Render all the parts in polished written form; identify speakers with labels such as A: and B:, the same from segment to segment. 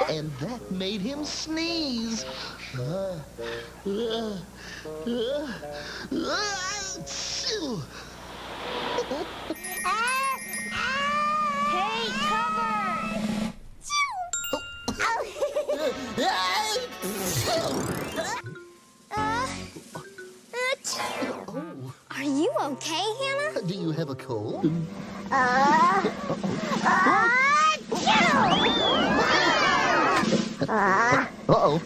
A: And that made him sneeze.
B: Hey, cover! Are you okay, Hannah?
A: Do you have a cold? Uh-oh.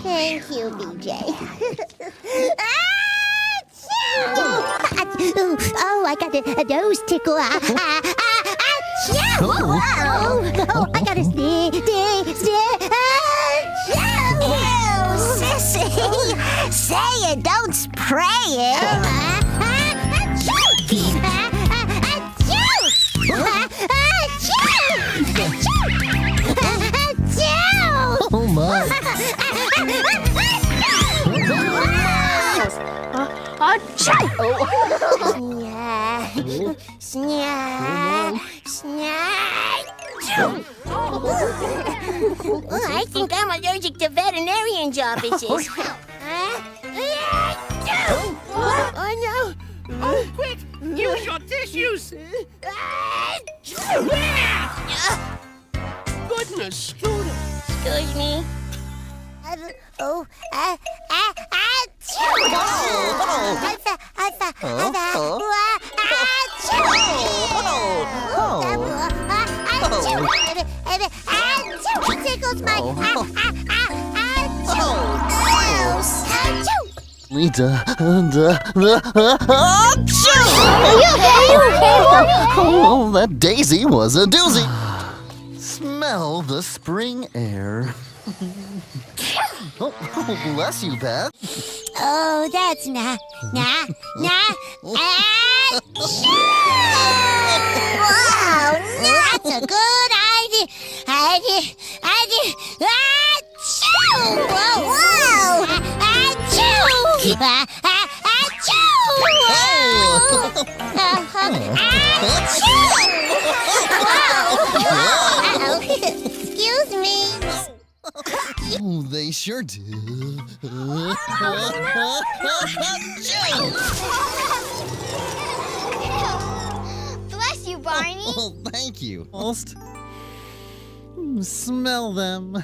C: Thank you, BJ. Oh, I got a nose tickle. I got a sneeze. Sissy, say it, don't spray it.
A: Oh, my.
C: I think I'm allergic to veterinarian's offices. Oh, no.
D: Oh, quick! Use your tissues! Goodness!
C: Excuse me. It tickles my
A: Rita, oh, that daisy was a doozy. Smell the spring air. Oh, bless you, Pat.
C: Oh, that's nah. Wow, that's a good idea. Excuse me.
A: Oh, they sure do.
B: Bless you, Barney.
A: Oh, thank you. Almost. Smell them.